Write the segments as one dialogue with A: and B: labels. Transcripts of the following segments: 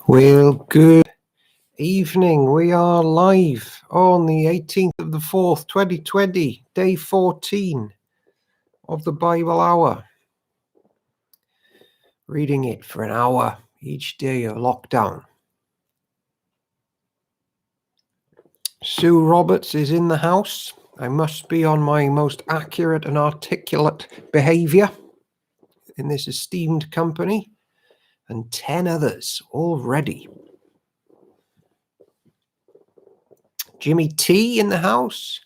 A: Well, good evening. We are live on the 18th of the 4th, 2020, day 14 of the Bible Hour. Reading it for an hour each day of lockdown. Sue Roberts is in the house. I must be on my most accurate and articulate behavior in this esteemed company, and 10 others already. Jimmy T in the house.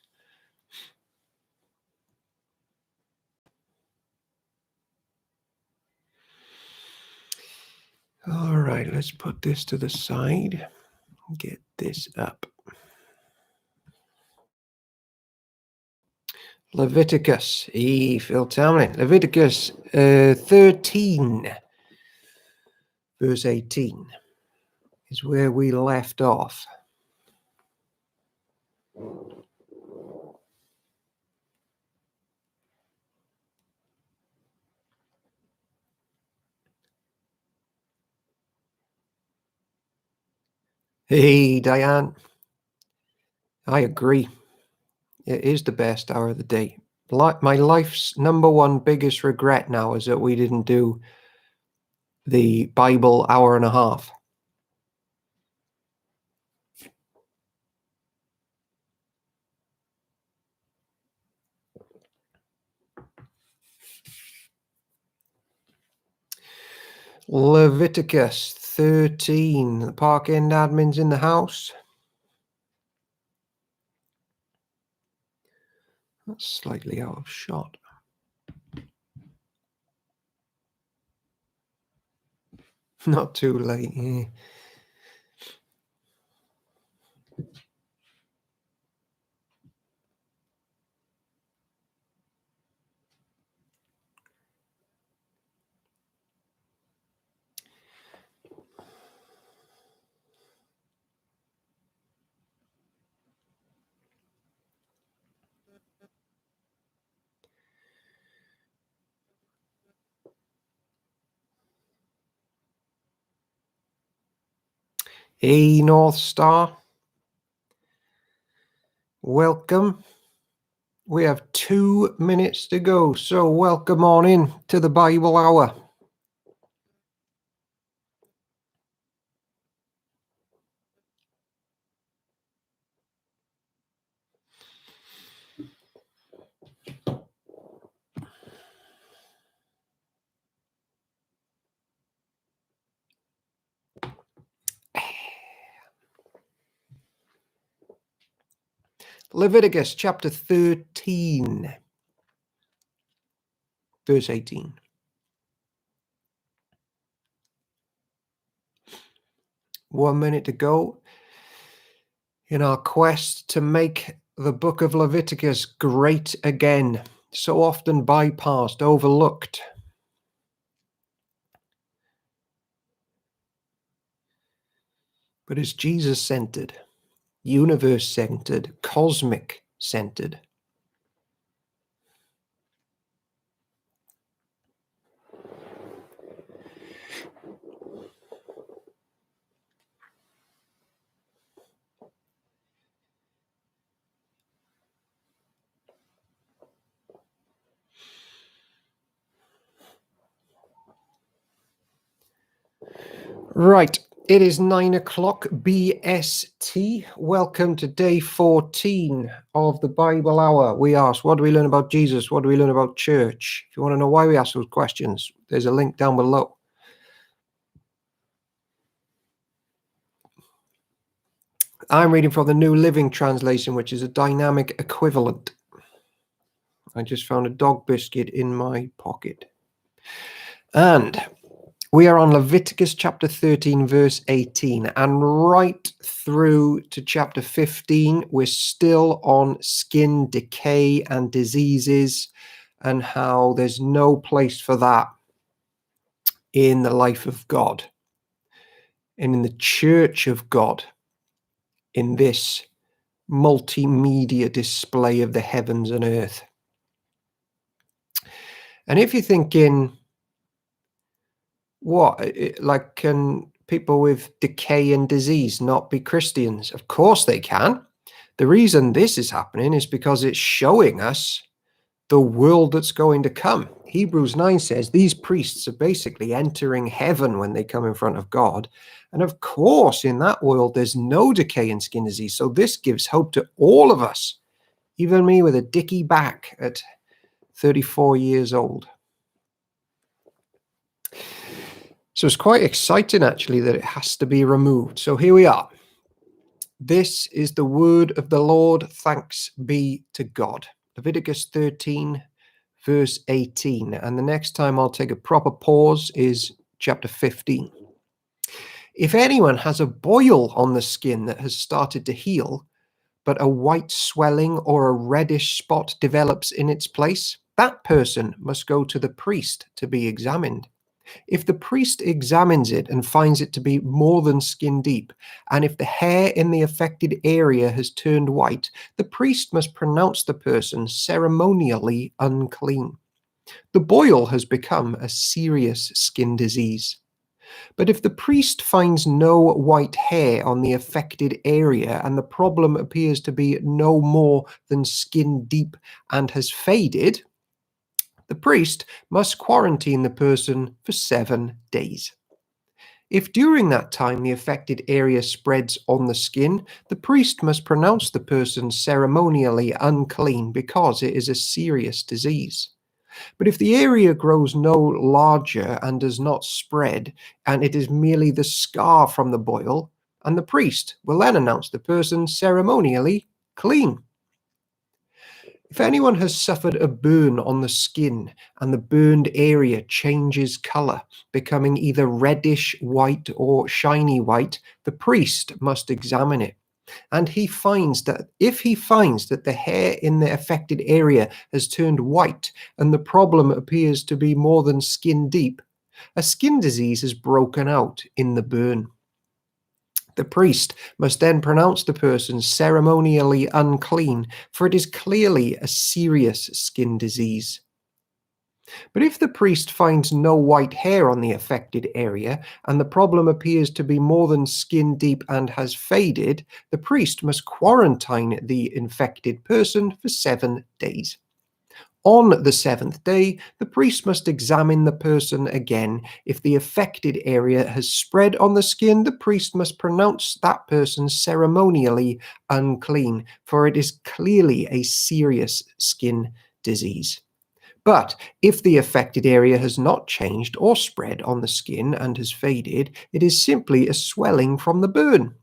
A: All right, let's put this to the side. Get this up. Leviticus, Phil Tamlin. Leviticus 13, verse 18 is where we left off. Hey, Diane. I agree. It is the best hour of the day. My life's number one biggest regret now is that we didn't do the Bible hour and a half. Leviticus 13. The park end admin's in the house. That's slightly out of shot. Not too late. Yeah. Hey, North Star. Welcome. We have 2 minutes to go, so welcome on in to the Bible Hour. Leviticus chapter 13, verse 18. One minute to go in our quest to make the book of Leviticus great again, so often bypassed, overlooked. But it's Jesus-centered, universe-centered, cosmic-centered. Right, it is 9 o'clock BST. Welcome to day 14 of the Bible Hour. We ask, what do we learn about Jesus? What do we learn about church? If you want to know why we ask those questions, there's a link down below. I'm reading from the New Living Translation, which is a dynamic equivalent. I just found a dog biscuit in my pocket. And we are on Leviticus chapter 13, verse 18, and right through to chapter 15, we're still on skin decay and diseases and how there's no place for that in the life of God and in the church of God, in this multimedia display of the heavens and earth. And if you're thinking, what, like, can people with decay and disease not be Christians? Of course they can. The reason this is happening is because it's showing us the world that's going to come. Hebrews 9 says these priests are basically entering heaven when they come in front of God. And of course, in that world, there's no decay and skin disease. So this gives hope to all of us, even me with a dicky back at 34 years old. So it's quite exciting, actually, that it has to be removed. So here we are. This is the word of the Lord. Thanks be to God. Leviticus 13, verse 18. And the next time I'll take a proper pause is chapter 15. If anyone has a boil on the skin that has started to heal, but a white swelling or a reddish spot develops in its place, that person must go to the priest to be examined. If the priest examines it and finds it to be more than skin deep, and if the hair in the affected area has turned white, the priest must pronounce the person ceremonially unclean. The boil has become a serious skin disease. But if the priest finds no white hair on the affected area and the problem appears to be no more than skin deep and has faded, the priest must quarantine the person for 7 days. If during that time the affected area spreads on the skin, the priest must pronounce the person ceremonially unclean because it is a serious disease. But if the area grows no larger and does not spread, and it is merely the scar from the boil, and the priest will then announce the person ceremonially clean. If anyone has suffered a burn on the skin and the burned area changes color, becoming either reddish white or shiny white, the priest must examine it. And if he finds that the hair in the affected area has turned white and the problem appears to be more than skin deep, a skin disease has broken out in the burn. The priest must then pronounce the person ceremonially unclean, for it is clearly a serious skin disease. But if the priest finds no white hair on the affected area, and the problem appears to be more than skin deep and has faded, the priest must quarantine the infected person for 7 days. On the 7th day, the priest must examine the person again. If the affected area has spread on the skin, the priest must pronounce that person ceremonially unclean, for it is clearly a serious skin disease. But if the affected area has not changed or spread on the skin and has faded, it is simply a swelling from the burn.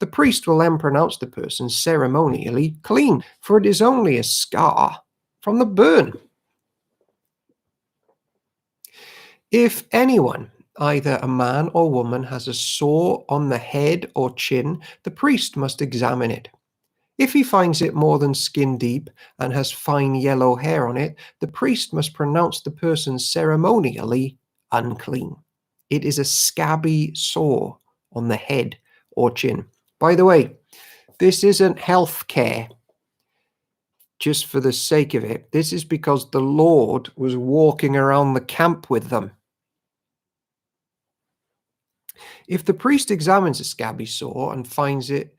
A: The priest will then pronounce the person ceremonially clean, for it is only a scar from the burn. If anyone, either a man or woman, has a sore on the head or chin, the priest must examine it. If he finds it more than skin deep and has fine yellow hair on it, the priest must pronounce the person ceremonially unclean. It is a scabby sore on the head or chin. By the way, this isn't health care just for the sake of it. This is because the Lord was walking around the camp with them. If the priest examines a scabby sore and finds it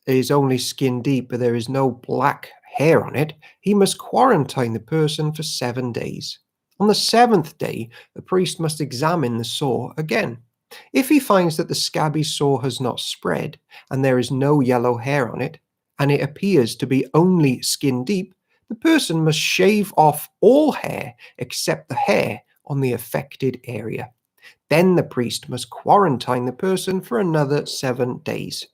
A: is only skin deep, but there is no black hair on it, he must quarantine the person for 7 days. On the 7th day, the priest must examine the sore again. If he finds that the scabby sore has not spread and there is no yellow hair on it, and it appears to be only skin deep, the person must shave off all hair except the hair on the affected area. Then the priest must quarantine the person for another 7 days.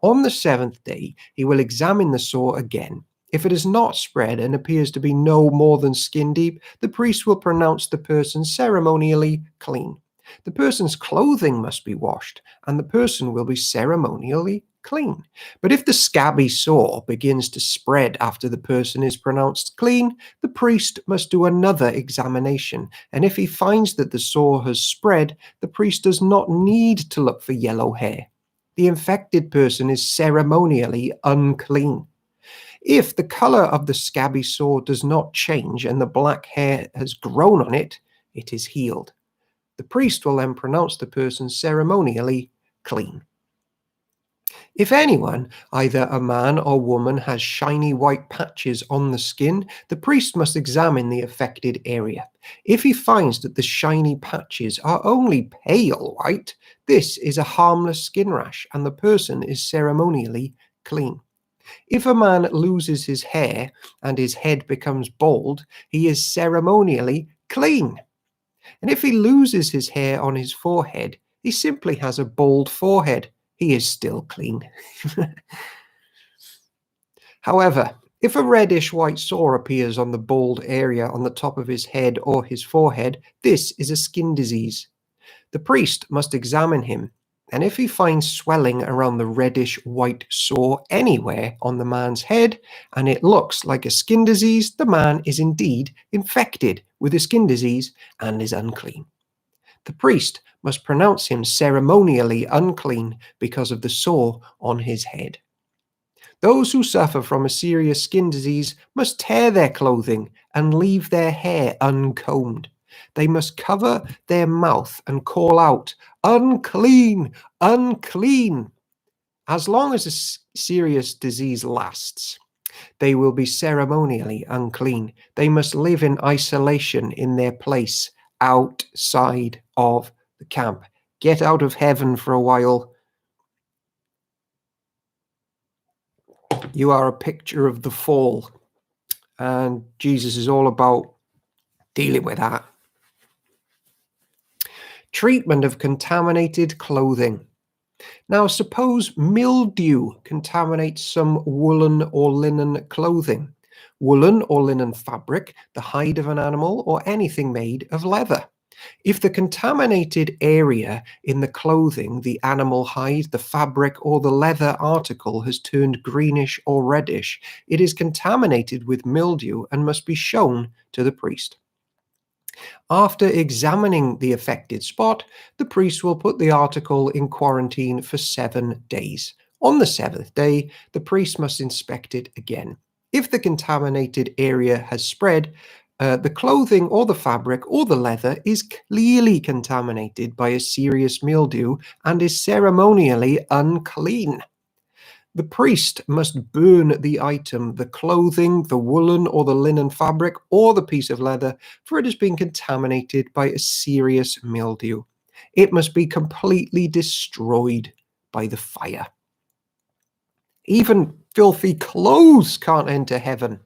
A: On the 7th day, he will examine the sore again. If it has not spread and appears to be no more than skin deep, the priest will pronounce the person ceremonially clean. The person's clothing must be washed, and the person will be ceremonially clean. But if the scabby sore begins to spread after the person is pronounced clean, the priest must do another examination. And if he finds that the sore has spread, the priest does not need to look for yellow hair. The infected person is ceremonially unclean. If the color of the scabby sore does not change and the black hair has grown on it, it is healed. The priest will then pronounce the person ceremonially clean. If anyone, either a man or woman, has shiny white patches on the skin, the priest must examine the affected area. If he finds that the shiny patches are only pale white, this is a harmless skin rash and the person is ceremonially clean. If a man loses his hair and his head becomes bald, he is ceremonially clean. And if he loses his hair on his forehead, he simply has a bald forehead. He is still clean. However, if a reddish-white sore appears on the bald area on the top of his head or his forehead, this is a skin disease. The priest must examine him, and if he finds swelling around the reddish-white sore anywhere on the man's head, and it looks like a skin disease, the man is indeed infected with a skin disease and is unclean. The priest must pronounce him ceremonially unclean because of the sore on his head. Those who suffer from a serious skin disease must tear their clothing and leave their hair uncombed. They must cover their mouth and call out, "Unclean, unclean." As long as a serious disease lasts, they will be ceremonially unclean. They must live in isolation in their place outside of the camp. Get out of heaven for a while. You are a picture of the fall, and Jesus is all about dealing with that. Treatment of contaminated clothing. Now, suppose mildew contaminates some woolen or linen clothing. Woolen or linen fabric, the hide of an animal, or anything made of leather. If the contaminated area in the clothing, the animal hide, the fabric, or the leather article has turned greenish or reddish, it is contaminated with mildew and must be shown to the priest. After examining the affected spot, the priest will put the article in quarantine for 7 days. On the 7th day, the priest must inspect it again. If the contaminated area has spread, the clothing or the fabric or the leather is clearly contaminated by a serious mildew and is ceremonially unclean. The priest must burn the item, the clothing, the woolen or the linen fabric, or the piece of leather, for it has been contaminated by a serious mildew. It must be completely destroyed by the fire. Even filthy clothes can't enter heaven.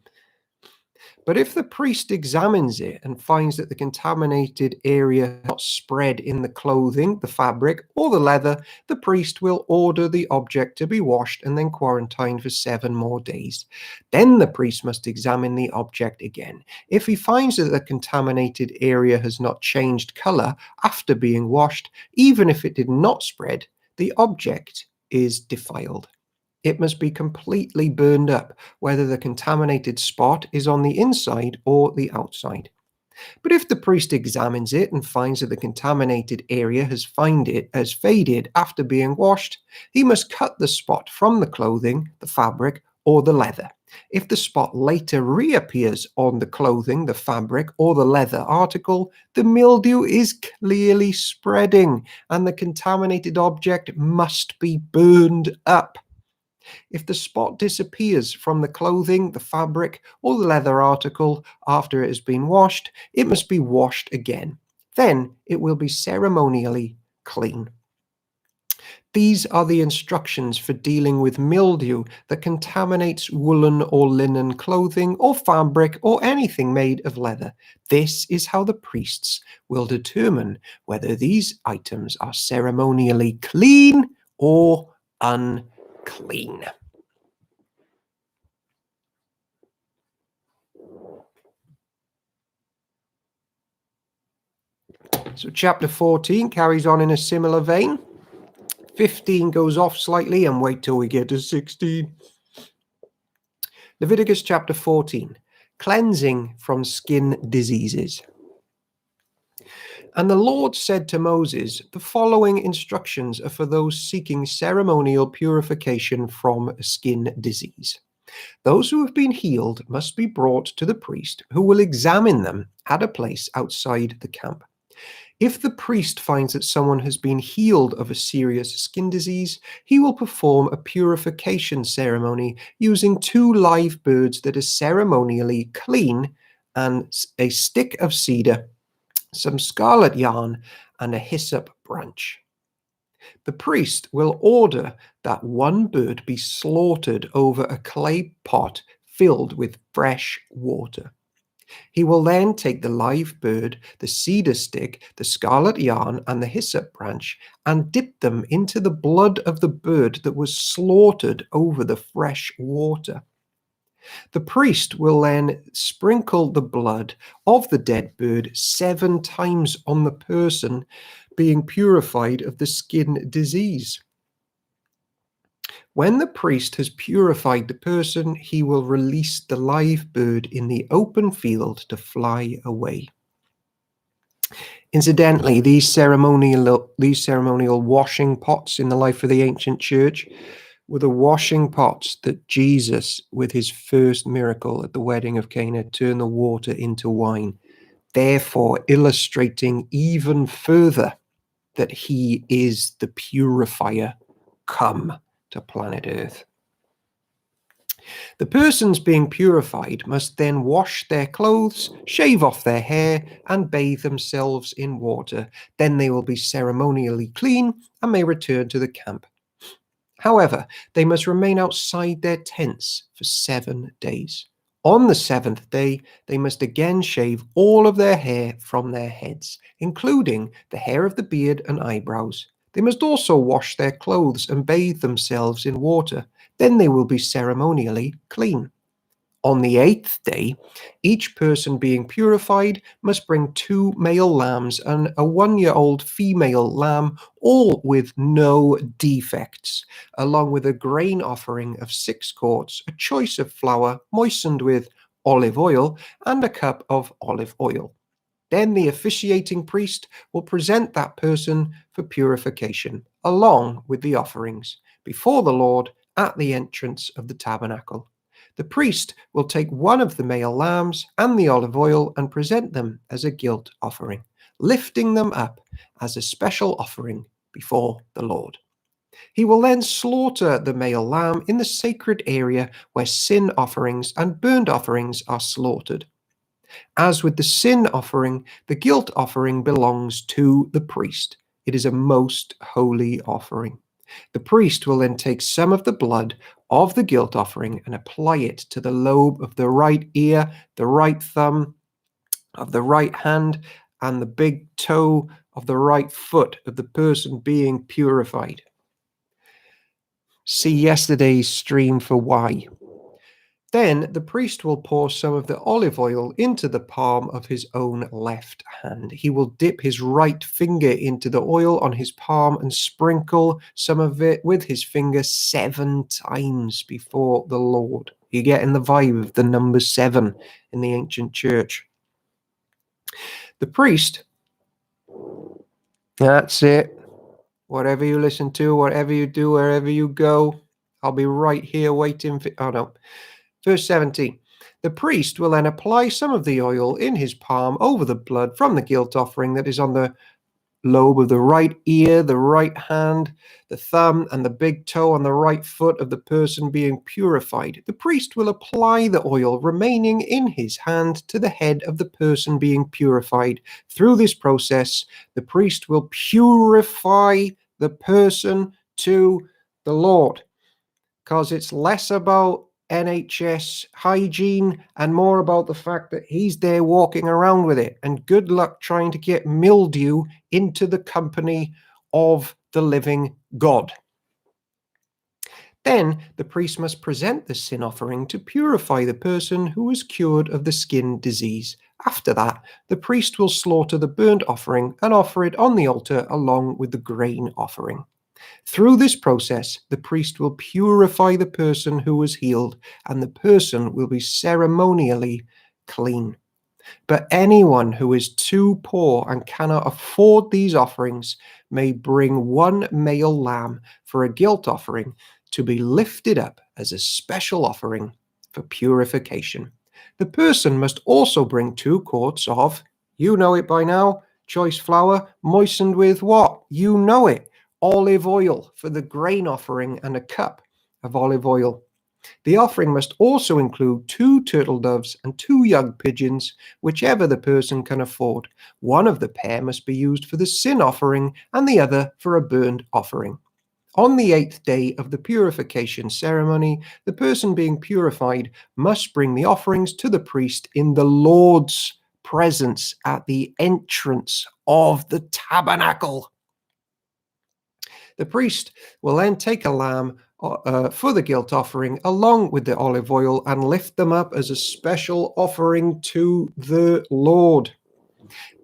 A: But if the priest examines it and finds that the contaminated area has not spread in the clothing, the fabric, or the leather, the priest will order the object to be washed and then quarantined for 7 more days. Then the priest must examine the object again. If he finds that the contaminated area has not changed color after being washed, even if it did not spread, the object is defiled. It must be completely burned up, whether the contaminated spot is on the inside or the outside. But if the priest examines it and finds that the contaminated area has faded after being washed, he must cut the spot from the clothing, the fabric, or the leather. If the spot later reappears on the clothing, the fabric, or the leather article, the mildew is clearly spreading, and the contaminated object must be burned up. If the spot disappears from the clothing, the fabric, or the leather article after it has been washed, it must be washed again. Then it will be ceremonially clean. These are the instructions for dealing with mildew that contaminates woolen or linen clothing or fabric or anything made of leather. This is how the priests will determine whether these items are ceremonially clean or unclean. So chapter 14 carries on in a similar vein. 15 goes off slightly, and wait till we get to 16. Leviticus chapter 14, cleansing from skin diseases. And the Lord said to Moses, the following instructions are for those seeking ceremonial purification from a skin disease. Those who have been healed must be brought to the priest, who will examine them at a place outside the camp. If the priest finds that someone has been healed of a serious skin disease, he will perform a purification ceremony using 2 live birds that are ceremonially clean and a stick of cedar, some scarlet yarn, and a hyssop branch. The priest will order that 1 bird be slaughtered over a clay pot filled with fresh water. He will then take the live bird, the cedar stick, the scarlet yarn, and the hyssop branch, and dip them into the blood of the bird that was slaughtered over the fresh water. The priest will then sprinkle the blood of the dead bird 7 times on the person being purified of the skin disease. When the priest has purified the person, he will release the live bird in the open field to fly away. Incidentally, these ceremonial washing pots in the life of the ancient church were the washing pots that Jesus, with his first miracle at the wedding of Cana, turned the water into wine, therefore illustrating even further that he is the purifier come to planet Earth. The persons being purified must then wash their clothes, shave off their hair, and bathe themselves in water. Then they will be ceremonially clean and may return to the camp. However, they must remain outside their tents for 7 days. On the 7th day, they must again shave all of their hair from their heads, including the hair of the beard and eyebrows. They must also wash their clothes and bathe themselves in water. Then they will be ceremonially clean. On the 8th day, each person being purified must bring 2 male lambs and a 1-year-old female lamb, all with no defects, along with a grain offering of 6 quarts, a choice of flour moistened with olive oil, and a cup of olive oil. Then the officiating priest will present that person for purification, along with the offerings, before the Lord at the entrance of the tabernacle. The priest will take 1 of the male lambs and the olive oil and present them as a guilt offering, lifting them up as a special offering before the Lord. He will then slaughter the male lamb in the sacred area where sin offerings and burnt offerings are slaughtered. As with the sin offering, the guilt offering belongs to the priest. It is a most holy offering. The priest will then take some of the blood of the guilt offering and apply it to the lobe of the right ear, the right thumb of the right hand, and the big toe of the right foot of the person being purified. See yesterday's stream for why. Then the priest will pour some of the olive oil into the palm of his own left hand. He will dip his right finger into the oil on his palm and sprinkle some of it with his finger 7 times before the Lord. You're getting the vibe of the number 7 in the ancient church. The priest, that's it. Whatever you listen to, whatever you do, wherever you go, I'll be right here waiting for... Oh, no. Verse 17, the priest will then apply some of the oil in his palm over the blood from the guilt offering that is on the lobe of the right ear, the right hand, the thumb, and the big toe on the right foot of the person being purified. The priest will apply the oil remaining in his hand to the head of the person being purified. Through this process, the priest will purify the person to the Lord, because it's less about NHS hygiene and more about the fact that he's there walking around with it. And good luck trying to get mildew into the company of the living God. Then the priest must present the sin offering to purify the person who was cured of the skin disease. After that, the priest will slaughter the burnt offering and offer it on the altar along with the grain offering. Through this process, the priest will purify the person who was healed, and the person will be ceremonially clean. But anyone who is too poor and cannot afford these offerings may bring 1 male lamb for a guilt offering to be lifted up as a special offering for purification. The person must also bring 2 quarts of, you know it by now, choice flour, moistened with what? You know it. Olive oil for the grain offering, and a cup of olive oil. The offering must also include 2 turtle doves and 2 young pigeons, whichever the person can afford. One of the pair must be used for the sin offering and the other for a burnt offering. On the 8th day of the purification ceremony, the person being purified must bring the offerings to the priest in the Lord's presence at the entrance of the tabernacle. The priest will then take a lamb for the guilt offering along with the olive oil and lift them up as a special offering to the Lord.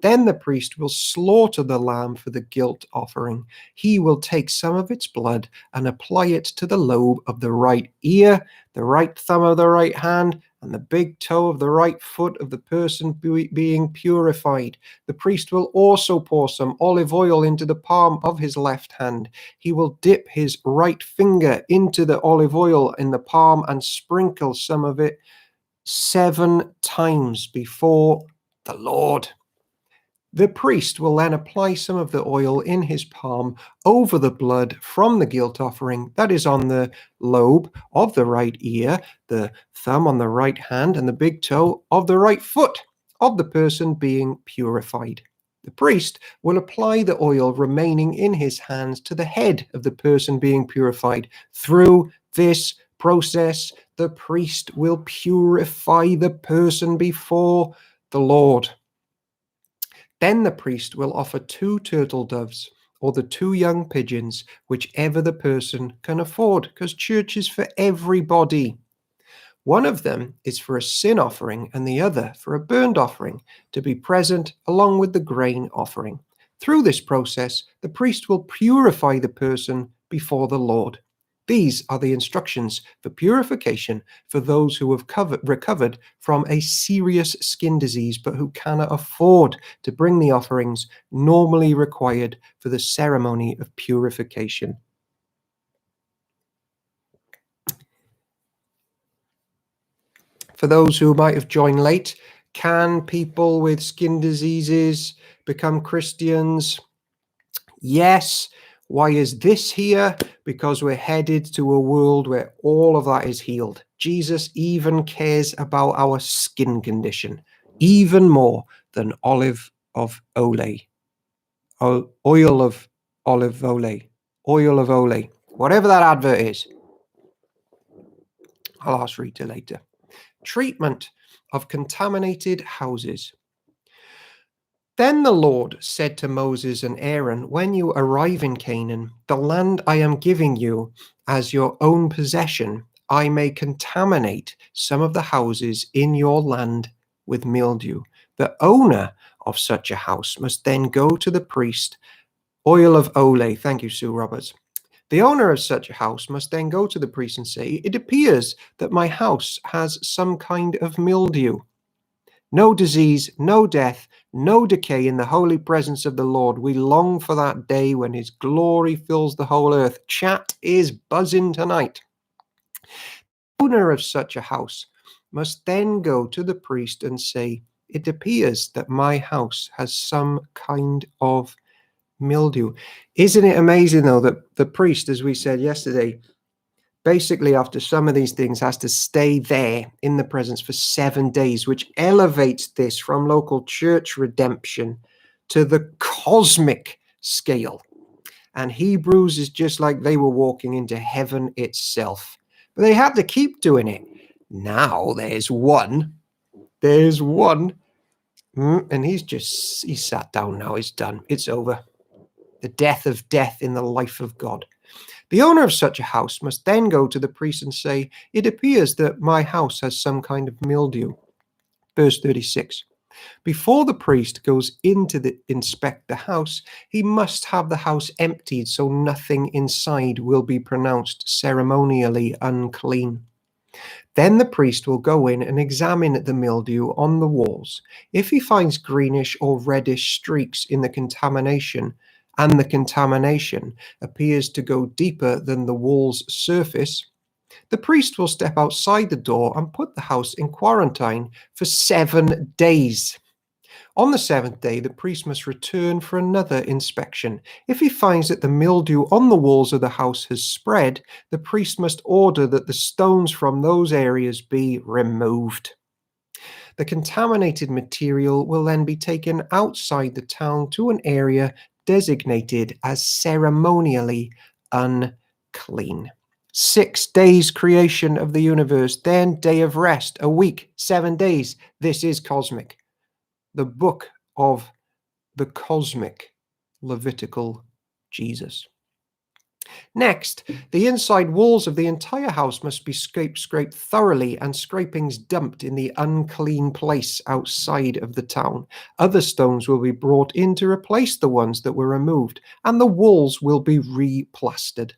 A: Then the priest will slaughter the lamb for the guilt offering. He will take some of its blood and apply it to the lobe of the right ear, the right thumb of the right hand, and the big toe of the right foot of the person being purified. The priest will also pour some olive oil into the palm of his left hand. He will dip his right finger into the olive oil in the palm and sprinkle some of it 7 times before the Lord. The priest will then apply some of the oil in his palm over the blood from the guilt offering that is on the lobe of the right ear, the thumb on the right hand, and the big toe of the right foot of the person being purified. The priest will apply the oil remaining in his hands to the head of the person being purified. Through this process, the priest will purify the person before the Lord. Then the priest will offer 2 turtle doves or the 2 young pigeons, whichever the person can afford, because church is for everybody. One of them is for a sin offering and the other for a burnt offering, to be present along with the grain offering. Through this process, the priest will purify the person before the Lord. These are the instructions for purification for those who have recovered from a serious skin disease but who cannot afford to bring the offerings normally required for the ceremony of purification. For those who might have joined late, can people with skin diseases become Christians? Yes. Why is this here? Because we're headed to a world where all of that is healed. Jesus even cares about our skin condition, even more than olive of ole. Oil of olive ole. Oil of ole. Whatever that advert is. I'll ask Rita later. Treatment of contaminated houses. Then the Lord said to Moses and Aaron, when you arrive in Canaan, the land I am giving you as your own possession, I may contaminate some of the houses in your land with mildew. The owner of such a house must then go to the priest. Oil of ole. Thank you, Sue Roberts. The owner of such a house must then go to the priest and say, it appears that my house has some kind of mildew. No disease, no death, no decay in the holy presence of the Lord. We long for that day when his glory fills the whole earth. Chat is buzzing tonight. The owner of such a house must then go to the priest and say, it appears that my house has some kind of mildew. Isn't it amazing, though, that the priest, as we said yesterday, basically after some of these things has to stay there in the presence for 7 days, which elevates this from local church redemption to the cosmic scale. And Hebrews is just like they were walking into heaven itself. But they had to keep doing it. Now there's one. And he's sat down now. It's done. It's over. The death of death in the life of God. The owner of such a house must then go to the priest and say, it appears that my house has some kind of mildew. Verse 36. Before the priest goes in to inspect the house, he must have the house emptied so nothing inside will be pronounced ceremonially unclean. Then the priest will go in and examine the mildew on the walls. If he finds greenish or reddish streaks in the contamination, and the contamination appears to go deeper than the wall's surface, the priest will step outside the door and put the house in quarantine for 7 days. On the seventh day, the priest must return for another inspection. If he finds that the mildew on the walls of the house has spread, the priest must order that the stones from those areas be removed. The contaminated material will then be taken outside the town to an area designated as ceremonially unclean. 6 days creation of the universe, then day of rest, a week, 7 days. This is cosmic. The book of the cosmic Levitical Jesus. Next, the inside walls of the entire house must be scraped thoroughly and scrapings dumped in the unclean place outside of the town. Other stones will be brought in to replace the ones that were removed, and the walls will be replastered.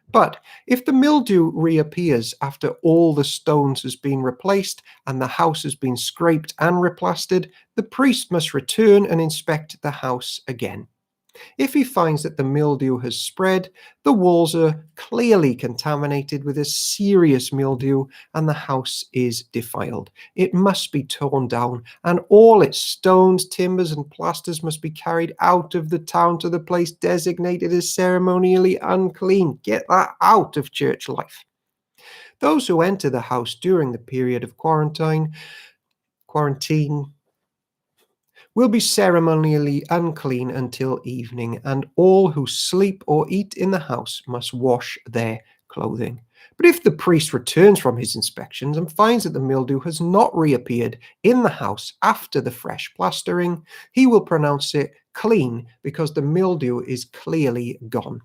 A: But if the mildew reappears after all the stones has been replaced and the house has been scraped and replastered, the priest must return and inspect the house again. If he finds that the mildew has spread, the walls are clearly contaminated with a serious mildew and the house is defiled. It must be torn down, and all its stones, timbers, and plasters must be carried out of the town to the place designated as ceremonially unclean. Get that out of church life. Those who enter the house during the period of quarantine will be ceremonially unclean until evening, and all who sleep or eat in the house must wash their clothing. But if the priest returns from his inspections and finds that the mildew has not reappeared in the house after the fresh plastering, he will pronounce it clean because the mildew is clearly gone.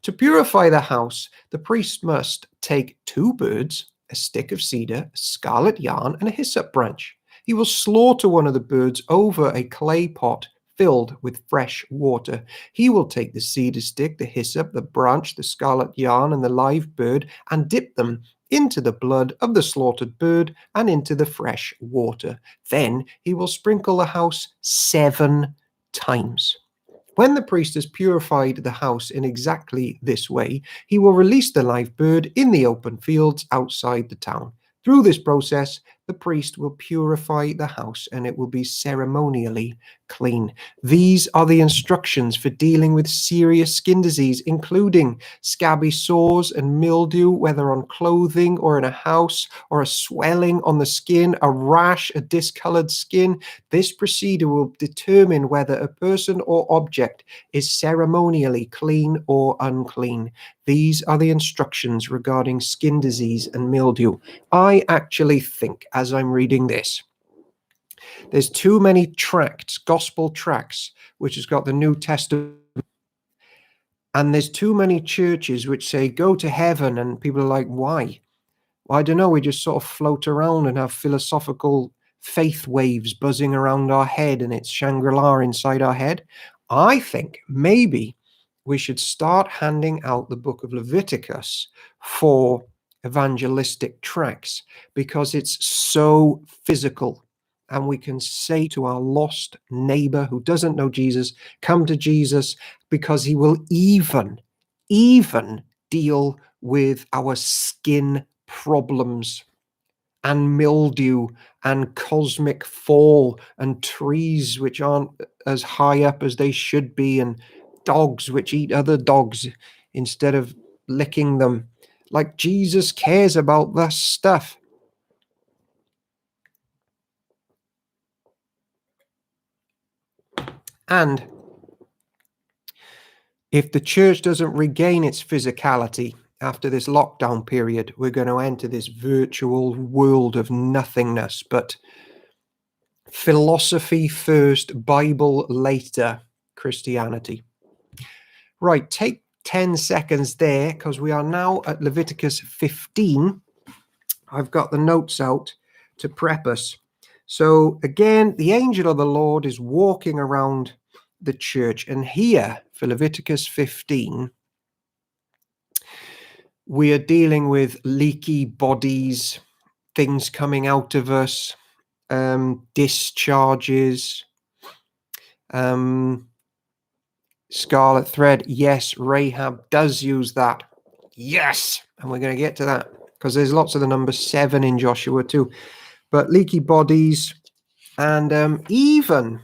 A: To purify the house, the priest must take 2 birds, a stick of cedar, a scarlet yarn, and a hyssop branch. He will slaughter one of the birds over a clay pot filled with fresh water. He will take the cedar stick, the hyssop, the branch, the scarlet yarn, and the live bird and dip them into the blood of the slaughtered bird and into the fresh water. Then he will sprinkle the house 7 times. When the priest has purified the house in exactly this way, he will release the live bird in the open fields outside the town. Through this process, the priest will purify the house and it will be ceremonially clean. These are the instructions for dealing with serious skin disease, including scabby sores and mildew, whether on clothing or in a house, or a swelling on the skin, a rash, a discolored skin. This procedure will determine whether a person or object is ceremonially clean or unclean. These are the instructions regarding skin disease and mildew. I actually think, as I'm reading this, there's too many tracts, gospel tracts, which has got the New Testament, and there's too many churches which say go to heaven, and people are like, why? Well, I don't know, we just sort of float around and have philosophical faith waves buzzing around our head, and it's Shangri-La inside our head. I think maybe we should start handing out the book of Leviticus for evangelistic tracts, because it's so physical, and we can say to our lost neighbor who doesn't know Jesus, come to Jesus, because he will even deal with our skin problems and mildew and cosmic fall and trees which aren't as high up as they should be, and dogs which eat other dogs instead of licking them. Like, Jesus cares about that stuff. And if the church doesn't regain its physicality after this lockdown period, we're going to enter this virtual world of nothingness. But philosophy first, Bible later, Christianity. Right, take 10 seconds there, because we are now at Leviticus 15. I've got the notes out to prep us. So again, the angel of the Lord is walking around the church, and here for Leviticus 15, we are dealing with leaky bodies, things coming out of us, discharges, scarlet thread. Yes, Rahab does use that. Yes, and we're going to get to that because there's lots of the number 7 in Joshua too. But leaky bodies, And even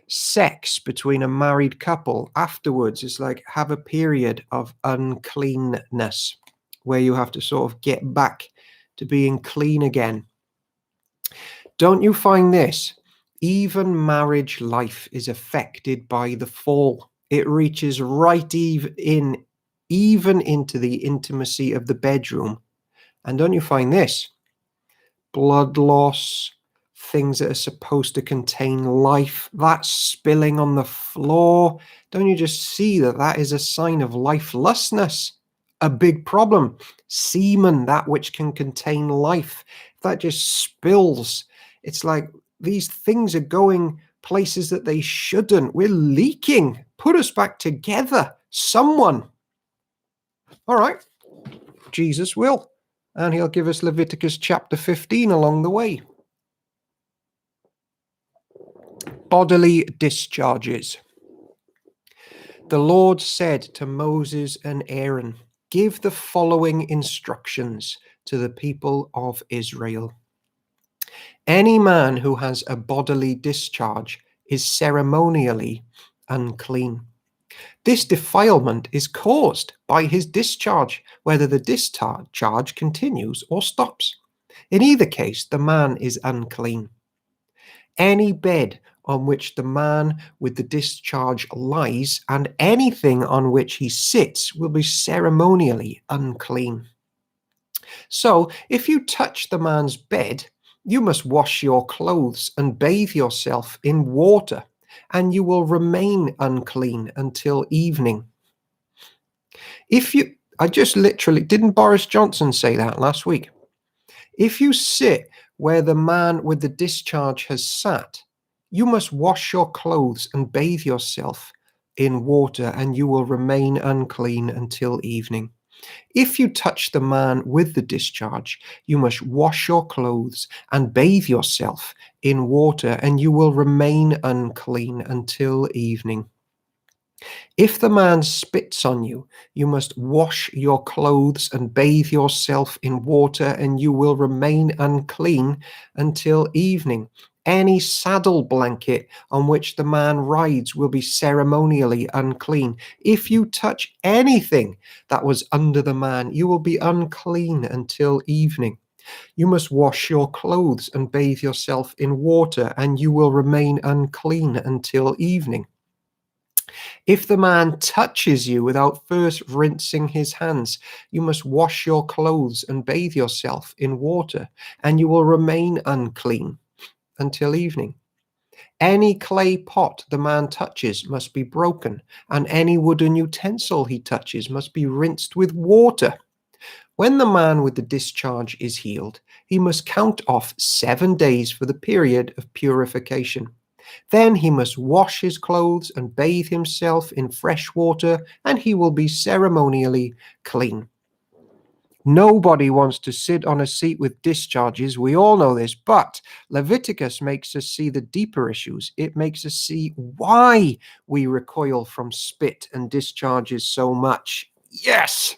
A: sex between a married couple afterwards is like have a period of uncleanness where you have to sort of get back to being clean again. Don't you find this? Even marriage life is affected by the fall. It reaches right even into the intimacy of the bedroom. And don't you find this? Blood loss, things that are supposed to contain life, that's spilling on the floor. Don't you just see that that is a sign of lifelessness? A big problem. Semen, that which can contain life, that just spills. It's like these things are going places that they shouldn't. We're leaking. Put us back together. Someone. All right. Jesus will. And he'll give us Leviticus chapter 15 along the way. Bodily discharges. The Lord said to Moses and Aaron, "Give the following instructions to the people of Israel. Any man who has a bodily discharge is ceremonially unclean. This defilement is caused by his discharge, whether the discharge continues or stops. In either case, the man is unclean. Any bed on which the man with the discharge lies and anything on which he sits will be ceremonially unclean. So, if you touch the man's bed, you must wash your clothes and bathe yourself in water, and you will remain unclean until evening." I just literally, didn't Boris Johnson say that last week? If you sit where the man with the discharge has sat, you must wash your clothes and bathe yourself in water, and you will remain unclean until evening. If you touch the man with the discharge, you must wash your clothes and bathe yourself in water, and you will remain unclean until evening. If the man spits on you, you must wash your clothes and bathe yourself in water, and you will remain unclean until evening. Any saddle blanket on which the man rides will be ceremonially unclean. If you touch anything that was under the man, you will be unclean until evening. You must wash your clothes and bathe yourself in water, and you will remain unclean until evening. If the man touches you without first rinsing his hands, you must wash your clothes and bathe yourself in water, and you will remain unclean until evening. Any clay pot the man touches must be broken, and any wooden utensil he touches must be rinsed with water. When the man with the discharge is healed, he must count off 7 days for the period of purification. Then he must wash his clothes and bathe himself in fresh water, and he will be ceremonially clean. Nobody wants to sit on a seat with discharges. We all know this, but Leviticus makes us see the deeper issues. It makes us see why we recoil from spit and discharges so much. Yes!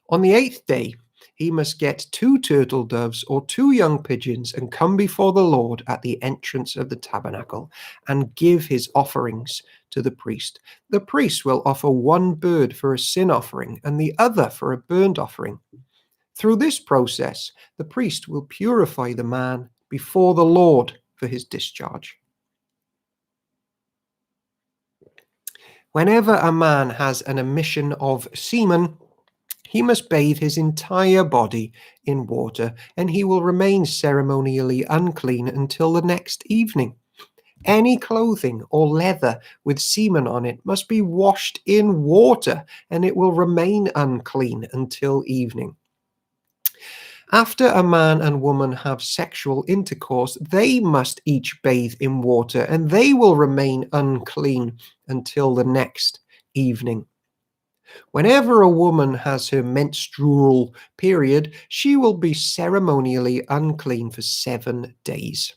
A: On the 8th day, he must get 2 turtle doves or 2 young pigeons and come before the Lord at the entrance of the tabernacle and give his offerings to the priest. The priest will offer 1 bird for a sin offering and the other for a burnt offering. Through this process, the priest will purify the man before the Lord for his discharge. Whenever a man has an emission of semen, he must bathe his entire body in water, and he will remain ceremonially unclean until the next evening. Any clothing or leather with semen on it must be washed in water, and it will remain unclean until evening. After a man and woman have sexual intercourse, they must each bathe in water, and they will remain unclean until the next evening. Whenever a woman has her menstrual period, she will be ceremonially unclean for 7 days.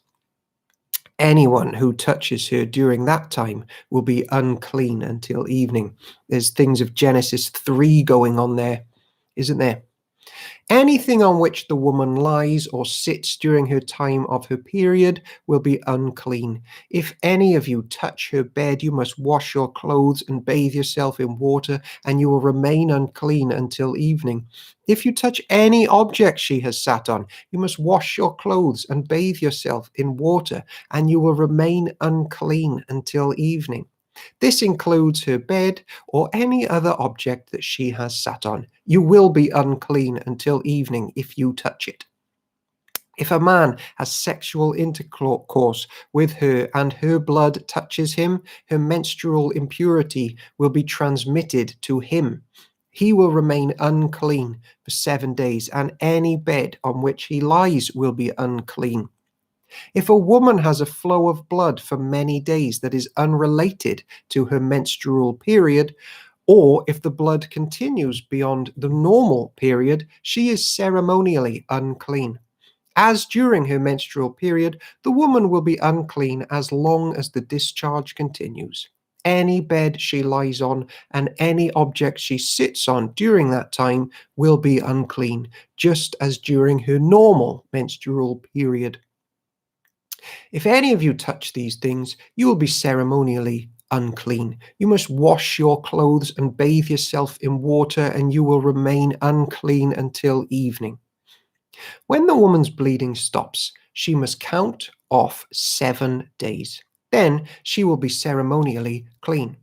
A: Anyone who touches her during that time will be unclean until evening. There's things of Genesis 3 going on there, isn't there? Anything on which the woman lies or sits during her time of her period will be unclean. If any of you touch her bed, you must wash your clothes and bathe yourself in water, and you will remain unclean until evening. If you touch any object she has sat on, you must wash your clothes and bathe yourself in water, and you will remain unclean until evening. This includes her bed or any other object that she has sat on. You will be unclean until evening if you touch it. If a man has sexual intercourse with her and her blood touches him, her menstrual impurity will be transmitted to him. He will remain unclean for 7 days, and any bed on which he lies will be unclean. If a woman has a flow of blood for many days that is unrelated to her menstrual period, or if the blood continues beyond the normal period, she is ceremonially unclean. As during her menstrual period, the woman will be unclean as long as the discharge continues. Any bed she lies on and any object she sits on during that time will be unclean, just as during her normal menstrual period. If any of you touch these things, you will be ceremonially unclean. You must wash your clothes and bathe yourself in water, and you will remain unclean until evening. When the woman's bleeding stops, she must count off 7 days. Then she will be ceremonially clean.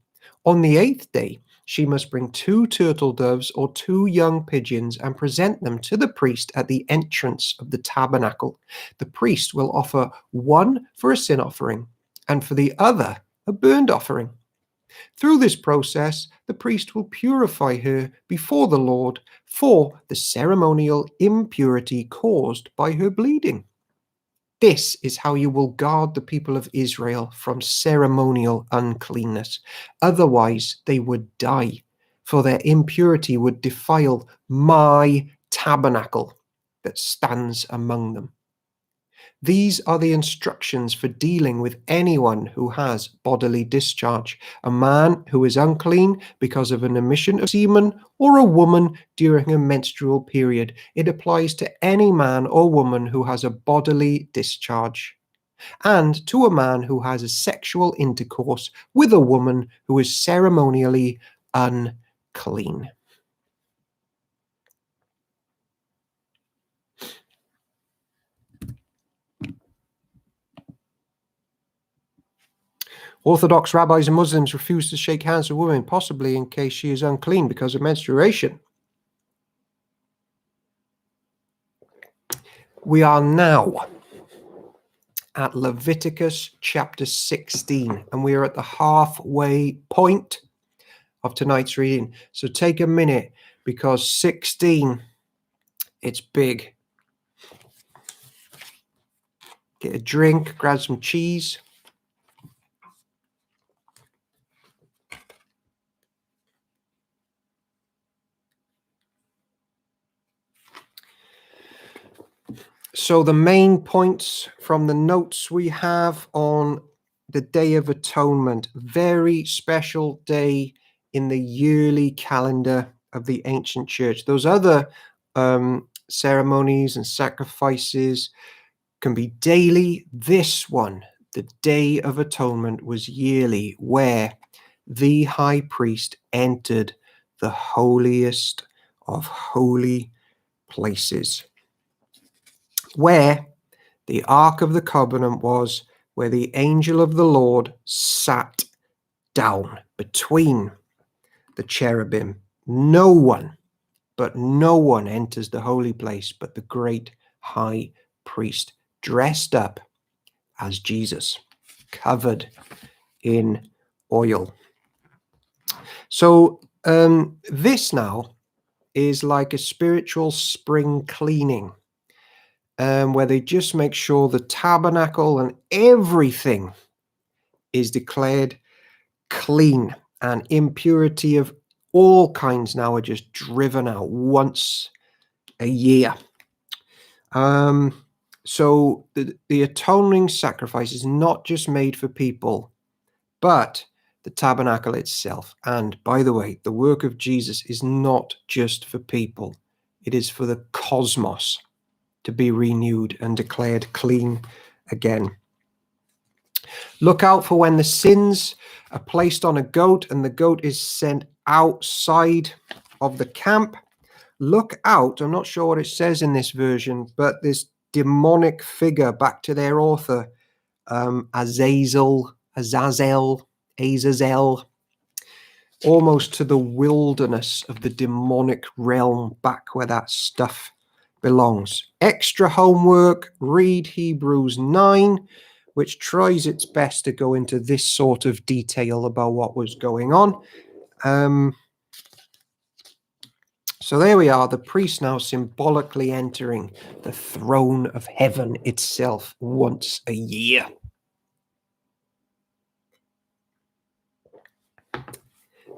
A: On the 8th day, she must bring 2 turtle doves or 2 young pigeons and present them to the priest at the entrance of the tabernacle. The priest will offer one for a sin offering and for the other a burnt offering. Through this process, the priest will purify her before the Lord for the ceremonial impurity caused by her bleeding. This is how you will guard the people of Israel from ceremonial uncleanness. Otherwise, they would die, for their impurity would defile my tabernacle that stands among them. These are the instructions for dealing with anyone who has bodily discharge: a man who is unclean because of an emission of semen, or a woman during a menstrual period. It applies to any man or woman who has a bodily discharge, and to a man who has a sexual intercourse with a woman who is ceremonially unclean. Orthodox rabbis and Muslims refuse to shake hands with women, possibly in case she is unclean because of menstruation. We are now at Leviticus chapter 16, and we are at the halfway point of tonight's reading. So take a minute, because 16, it's big. Get a drink, grab some cheese. So the main points from the notes we have on the Day of Atonement, very special day in the yearly calendar of the ancient church. Those other ceremonies and sacrifices can be daily. This one, the Day of Atonement, was yearly, where the high priest entered the holiest of holy places, where the Ark of the Covenant was, where the angel of the Lord sat down between the cherubim. No one enters the holy place but the great high priest, dressed up as Jesus, covered in oil. So this now is like a spiritual spring cleaning, where they just make sure the tabernacle and everything is declared clean, and impurity of all kinds now are just driven out once a year. So the atoning sacrifice is not just made for people, but the tabernacle itself. And by the way, the work of Jesus is not just for people. It is for the cosmos to be renewed and declared clean again. Look out for when the sins are placed on a goat and the goat is sent outside of the camp. Look out, I'm not sure what it says in this version, but this demonic figure, back to their author, Azazel, almost to the wilderness of the demonic realm, back where that stuff belongs. Extra homework, read Hebrews 9, which tries its best to go into this sort of detail about what was going on. So there we are, the priest now symbolically entering the throne of heaven itself once a year.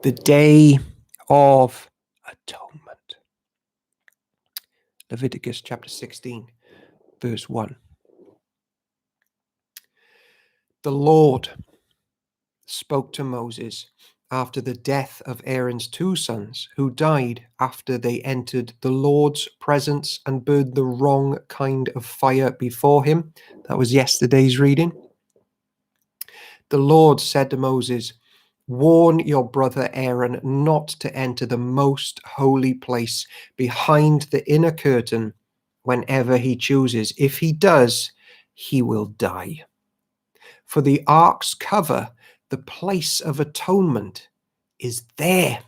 A: The Day of Atonement. Leviticus chapter 16, verse 1. The Lord spoke to Moses after the death of Aaron's two sons, who died after they entered the Lord's presence and burned the wrong kind of fire before him. That was yesterday's reading. The Lord said to Moses, "Warn your brother Aaron not to enter the most holy place behind the inner curtain whenever he chooses. If he does, he will die. For the ark's cover, the place of atonement, is there,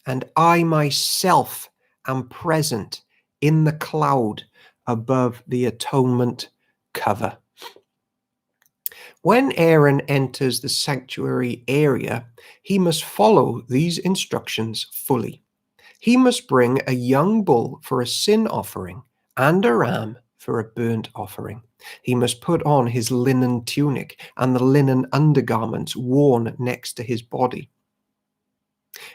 A: and I myself am present in the cloud above the atonement cover." When Aaron enters the sanctuary area, he must follow these instructions fully. He must bring a young bull for a sin offering and a ram for a burnt offering. He must put on his linen tunic and the linen undergarments worn next to his body.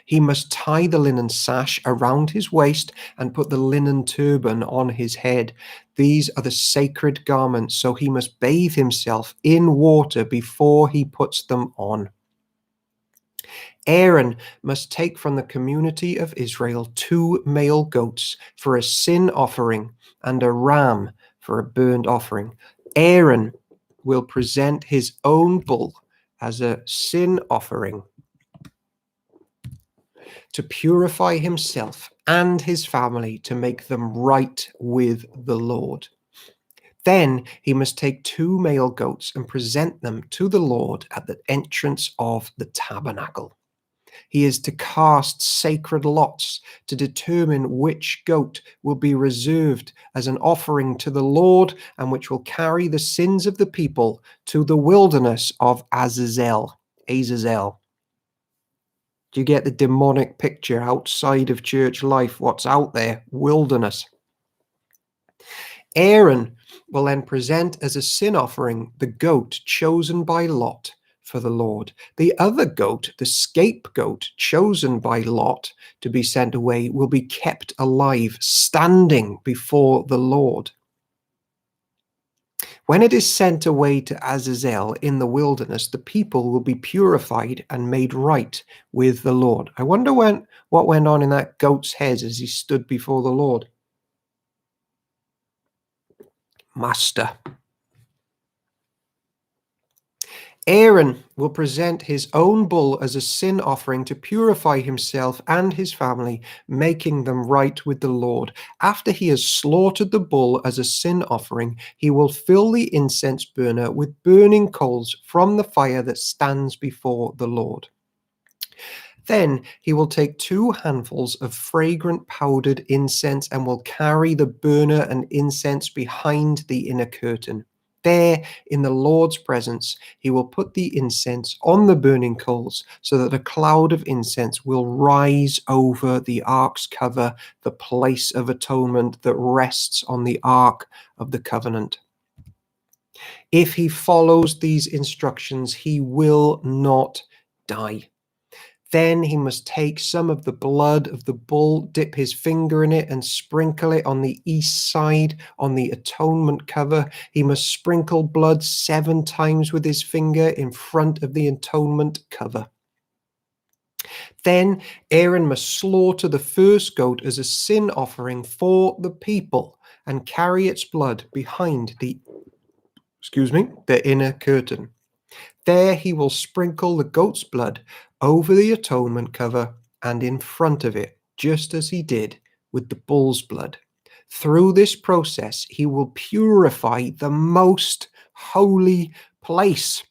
A: He must tie the linen sash around his waist and put the linen turban on his head. These are the sacred garments, so he must bathe himself in water before he puts them on. Aaron must take from the community of Israel 2 male goats for a sin offering and a ram for a burnt offering. Aaron will present his own bull as a sin offering to purify himself and his family, to make them right with the Lord. Then he must take 2 male goats and present them to the Lord at the entrance of the tabernacle. He is to cast sacred lots to determine which goat will be reserved as an offering to the Lord and which will carry the sins of the people to the wilderness of Azazel. Do you get the demonic picture outside of church life? What's out there? Wilderness. Aaron will then present as a sin offering the goat chosen by Lot for the Lord. The other goat, the scapegoat chosen by Lot to be sent away, will be kept alive, standing before the Lord. When it is sent away to Azazel in the wilderness, the people will be purified and made right with the Lord. I wonder what went on in that goat's head as he stood before the Lord. Master. Aaron will present his own bull as a sin offering to purify himself and his family, making them right with the Lord. After he has slaughtered the bull as a sin offering, he will fill the incense burner with burning coals from the fire that stands before the Lord. Then he will take 2 handfuls of fragrant powdered incense and will carry the burner and incense behind the inner curtain. There, in the Lord's presence, he will put the incense on the burning coals so that a cloud of incense will rise over the ark's cover, the place of atonement that rests on the ark of the covenant. If he follows these instructions, he will not die. Then he must take some of the blood of the bull, dip his finger in it, and sprinkle it on the east side on the atonement cover. He must sprinkle blood 7 times with his finger in front of the atonement cover. Then Aaron must slaughter the first goat as a sin offering for the people and carry its blood behind the inner curtain. There he will sprinkle the goat's blood over the atonement cover and in front of it, just as he did with the bull's blood. Through this process, he will purify the most holy place.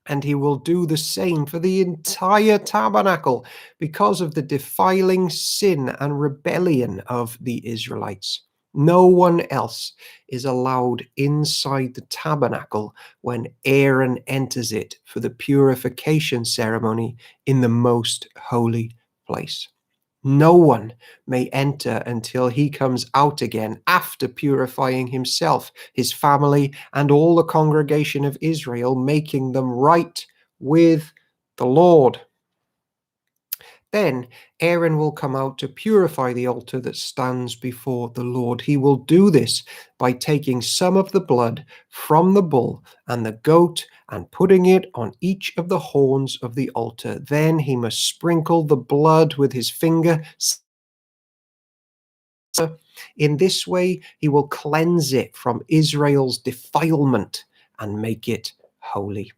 A: And he will do the same for the entire tabernacle because of the defiling sin and rebellion of the Israelites. No one else is allowed inside the tabernacle when Aaron enters it for the purification ceremony in the most holy place. No one may enter until he comes out again after purifying himself, his family, and all the congregation of Israel, making them right with the Lord. Then Aaron will come out to purify the altar that stands before the Lord. He will do this by taking some of the blood from the bull and the goat and putting it on each of the horns of the altar. Then he must sprinkle the blood with his finger. In this way, he will cleanse it from Israel's defilement and make it holy.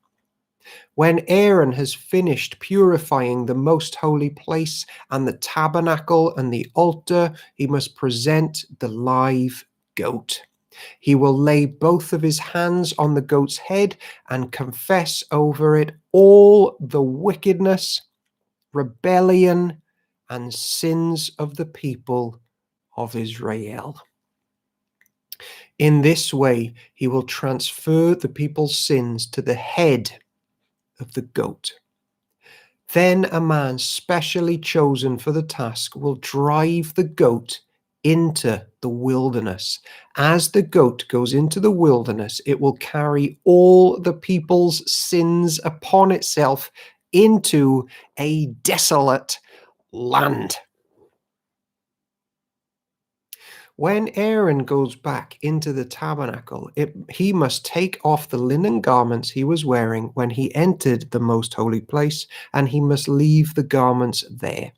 A: When Aaron has finished purifying the most holy place and the tabernacle and the altar, he must present the live goat. He will lay both of his hands on the goat's head and confess over it all the wickedness, rebellion, and sins of the people of Israel. In this way, he will transfer the people's sins to the head of the goat. Then a man specially chosen for the task will drive the goat into the wilderness. As the goat goes into the wilderness, it will carry all the people's sins upon itself into a desolate land. When Aaron goes back into the tabernacle, he must take off the linen garments he was wearing when he entered the most holy place, and he must leave the garments there.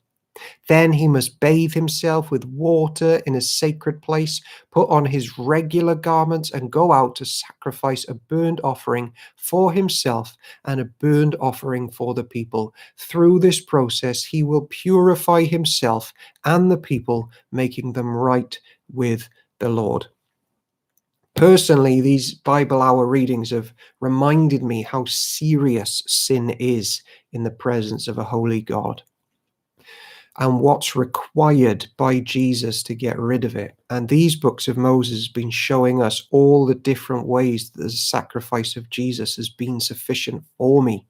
A: Then he must bathe himself with water in a sacred place, put on his regular garments, and go out to sacrifice a burnt offering for himself and a burnt offering for the people. Through this process, he will purify himself and the people, making them right with the Lord. Personally, these Bible Hour readings have reminded me how serious sin is in the presence of a holy God, and what's required by Jesus to get rid of it. And these books of Moses have been showing us all the different ways that the sacrifice of Jesus has been sufficient for me.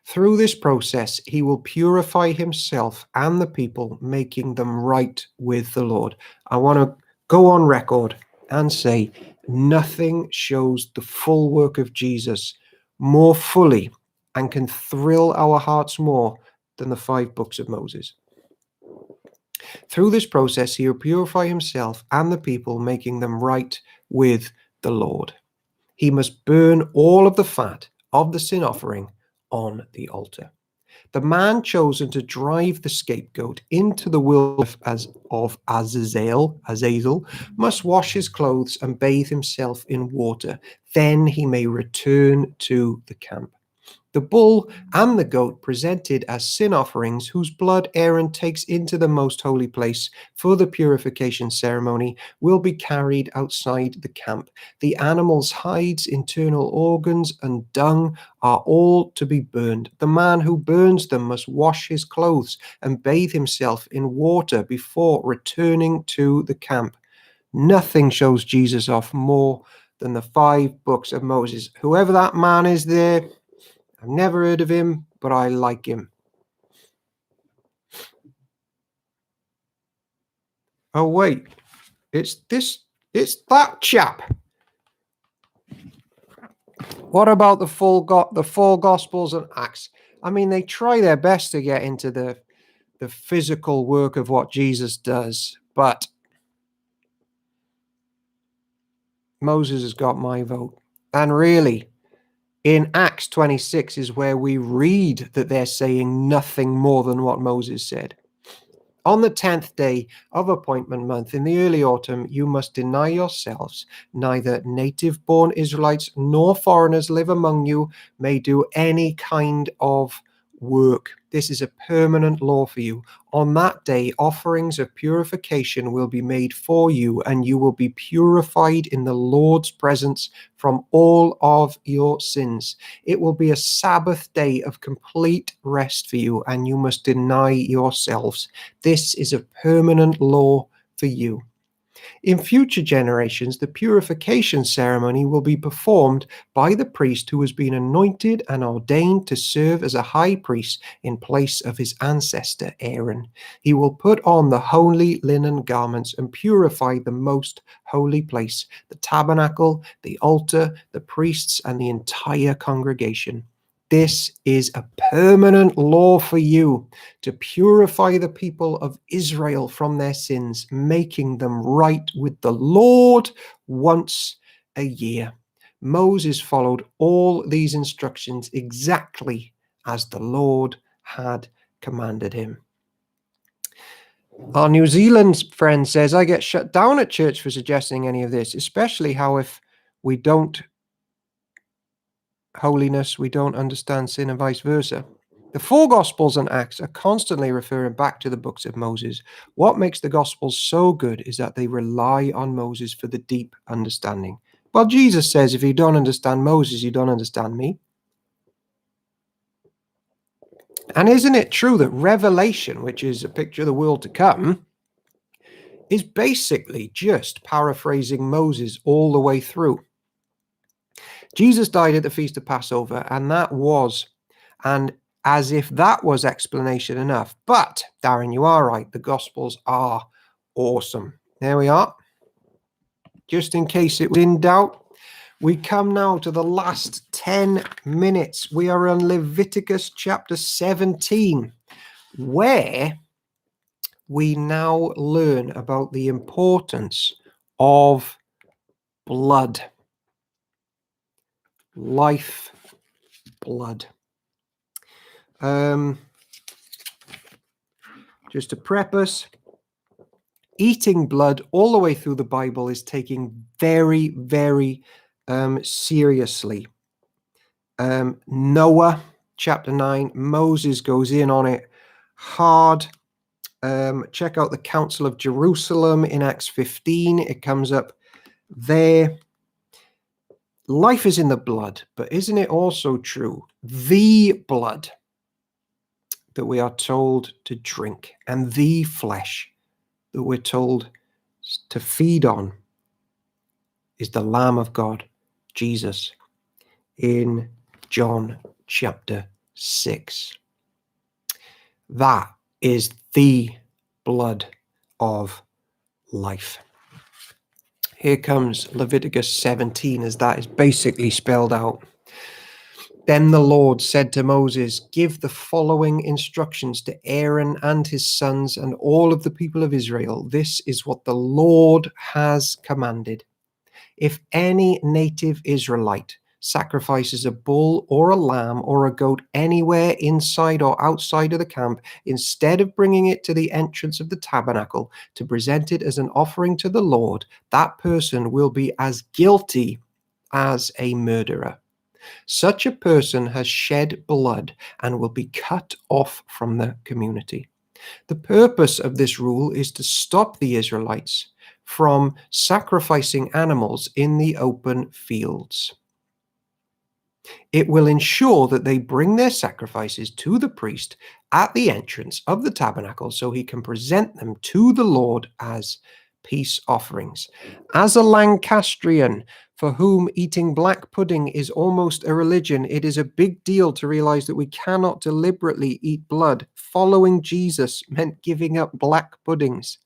A: Through this process, he will purify himself and the people, making them right with the Lord. I want to go on record and say nothing shows the full work of Jesus more fully and can thrill our hearts more than the 5 books of Moses. Through this process, he will purify himself and the people, making them right with the Lord. He must burn all of the fat of the sin offering on the altar. The man chosen to drive the scapegoat into the wilderness of Azazel must wash his clothes and bathe himself in water. Then he may return to the camp. The bull and the goat presented as sin offerings, whose blood Aaron takes into the most holy place for the purification ceremony, will be carried outside the camp. The animal's hides, internal organs, and dung are all to be burned. The man who burns them must wash his clothes and bathe himself in water before returning to the camp. Nothing shows Jesus off more than the 5 books of Moses. Whoever that man is there, I've never heard of him, but I like him. Oh, wait. It's that chap. What about the four Gospels and Acts? I mean, they try their best to get into the physical work of what Jesus does, but Moses has got my vote. And really, In Acts 26 is where we read that they're saying nothing more than what Moses said. On the 10th day of appointment month in the early autumn, you must deny yourselves. Neither native-born Israelites nor foreigners live among you may do any kind of work. This is a permanent law for you. On that day, offerings of purification will be made for you, and you will be purified in the Lord's presence from all of your sins. It will be a Sabbath day of complete rest for you, and you must deny yourselves. This is a permanent law for you. In future generations, the purification ceremony will be performed by the priest who has been anointed and ordained to serve as a high priest in place of his ancestor Aaron. He will put on the holy linen garments and purify the most holy place, the tabernacle, the altar, the priests, and the entire congregation. This is a permanent law for you, to purify the people of Israel from their sins, making them right with the Lord once a year. Moses followed all these instructions exactly as the Lord had commanded him. Our New Zealand friend says, I get shut down at church for suggesting any of this, especially how if we don't holiness, we don't understand sin, and vice versa. The four Gospels and Acts are constantly referring back to the books of Moses. What makes the Gospels so good is that they rely on Moses for the deep understanding. Well, Jesus says, if you don't understand Moses, you don't understand me. And isn't it true that Revelation, which is a picture of the world to come, is basically just paraphrasing Moses all the way through? Jesus died at the Feast of Passover, and as if that was explanation enough. But, Darren, you are right. The Gospels are awesome. There we are. Just in case it was in doubt, we come now to the last 10 minutes. We are on Leviticus chapter 17, where we now learn about the importance of blood. Life blood. Just to prep us, eating blood all the way through the Bible is taken very, very seriously. Noah, chapter 9, Moses goes in on it hard. Check out the Council of Jerusalem in Acts 15. It comes up there. Life is in the blood, but isn't it also true? The blood that we are told to drink, and the flesh that we're told to feed on, is the Lamb of God, Jesus, in John chapter 6. That is the blood of life. Here comes Leviticus 17, as that is basically spelled out. Then the Lord said to Moses, give the following instructions to Aaron and his sons and all of the people of Israel. This is what the Lord has commanded. If any native Israelite sacrifices a bull or a lamb or a goat anywhere inside or outside of the camp, instead of bringing it to the entrance of the tabernacle to present it as an offering to the Lord, that person will be as guilty as a murderer. Such a person has shed blood and will be cut off from the community. The purpose of this rule is to stop the Israelites from sacrificing animals in the open fields. It will ensure that they bring their sacrifices to the priest at the entrance of the tabernacle so he can present them to the Lord as peace offerings. As a Lancastrian for whom eating black pudding is almost a religion, it is a big deal to realize that we cannot deliberately eat blood. Following Jesus meant giving up black puddings.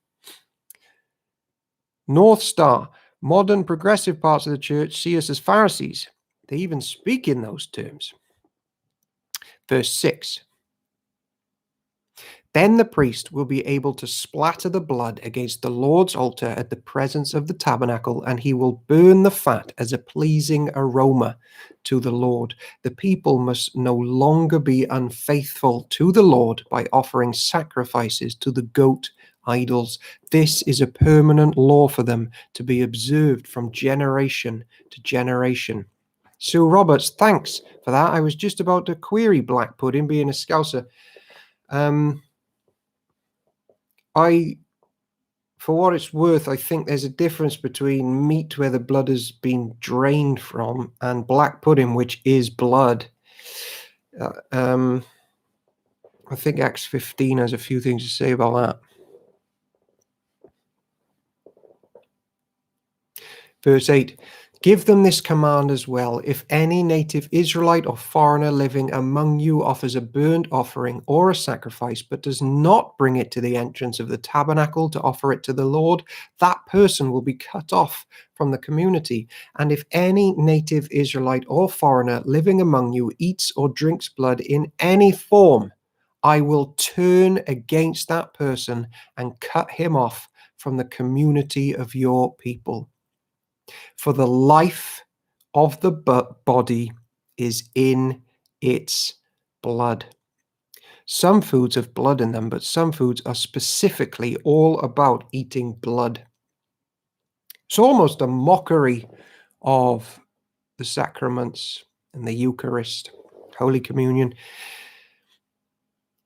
A: North Star, modern progressive parts of the church see us as Pharisees. They even speak in those terms. Verse 6. Then the priest will be able to splatter the blood against the Lord's altar at the presence of the tabernacle, and he will burn the fat as a pleasing aroma to the Lord. The people must no longer be unfaithful to the Lord by offering sacrifices to the goat idols. This is a permanent law for them to be observed from generation to generation. Sue Roberts, thanks for that. I was just about to query black pudding being a Scouser. For what it's worth, I think there's a difference between meat where the blood has been drained from and black pudding, which is blood. I think Acts 15 has a few things to say about that. Verse 8, give them this command as well. If any native Israelite or foreigner living among you offers a burnt offering or a sacrifice, but does not bring it to the entrance of the tabernacle to offer it to the Lord, that person will be cut off from the community. And if any native Israelite or foreigner living among you eats or drinks blood in any form, I will turn against that person and cut him off from the community of your people. For the life of the body is in its blood. Some foods have blood in them, but some foods are specifically all about eating blood. It's almost a mockery of the sacraments and the Eucharist, Holy Communion.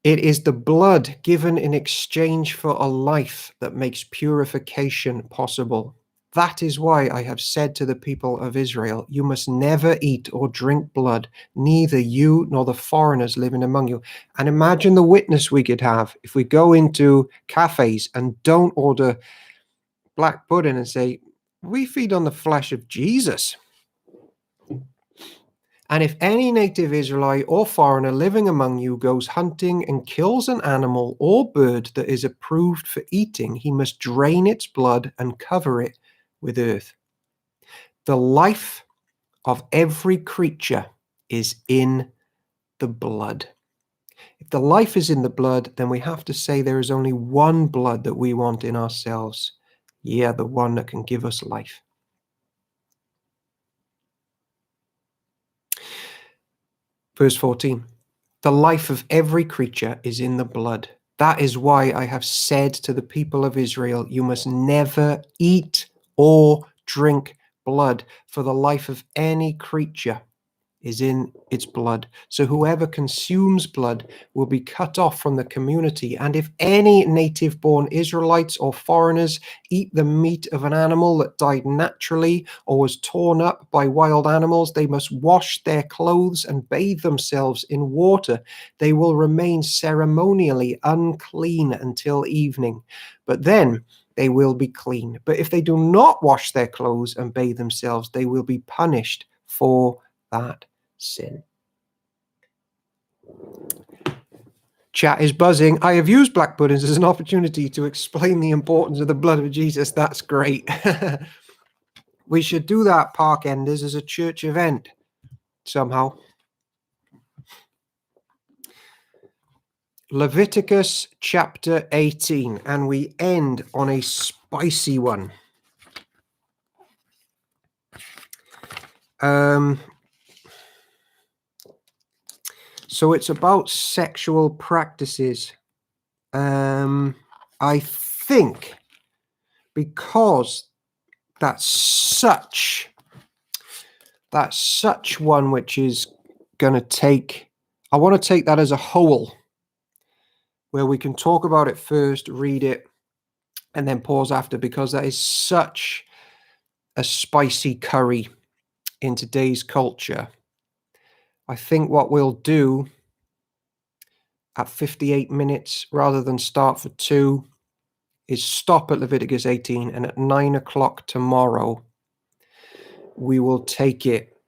A: It is the blood given in exchange for a life that makes purification possible. That is why I have said to the people of Israel, you must never eat or drink blood, neither you nor the foreigners living among you. And imagine the witness we could have if we go into cafes and don't order black pudding and say, we feed on the flesh of Jesus. And if any native Israelite or foreigner living among you goes hunting and kills an animal or bird that is approved for eating, he must drain its blood and cover it with earth. The life of every creature is in the blood. If the life is in the blood, then we have to say there is only one blood that we want in ourselves. Yeah, the one that can give us life. Verse 14, the life of every creature is in the blood. That is why I have said to the people of Israel, you must never eat or drink blood, for the life of any creature is in its blood. So whoever consumes blood will be cut off from the community. And if any native-born Israelites or foreigners eat the meat of an animal that died naturally or was torn up by wild animals, they must wash their clothes and bathe themselves in water. They will remain ceremonially unclean until evening, but then they will be clean. But if they do not wash their clothes and bathe themselves, they will be punished for that sin. Chat is buzzing. I have used black puddings as an opportunity to explain the importance of the blood of Jesus. That's great. We should do that, Park Enders, as a church event somehow. Leviticus chapter 18, and we end on a spicy one. So it's about sexual practices. I think because that's such one which is going to take, I want to take that as a whole, where we can talk about it first, read it, and then pause after, because that is such a spicy curry in today's culture. I think what we'll do at 58 minutes, rather than start for 2, is stop at Leviticus 18, and at 9 o'clock tomorrow, we will take it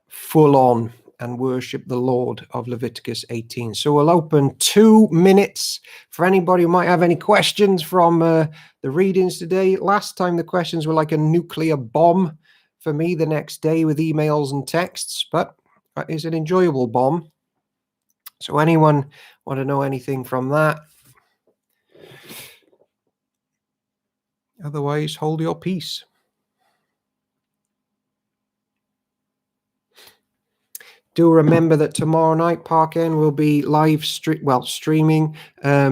A: full on and worship the Lord of Leviticus 18. So we'll open 2 minutes for anybody who might have any questions from the readings today. Last time the questions were like a nuclear bomb for me the next day with emails and texts, but that is an enjoyable bomb. So anyone want to know anything from that? Otherwise, hold your peace. Do remember that tomorrow night, Park End will be streaming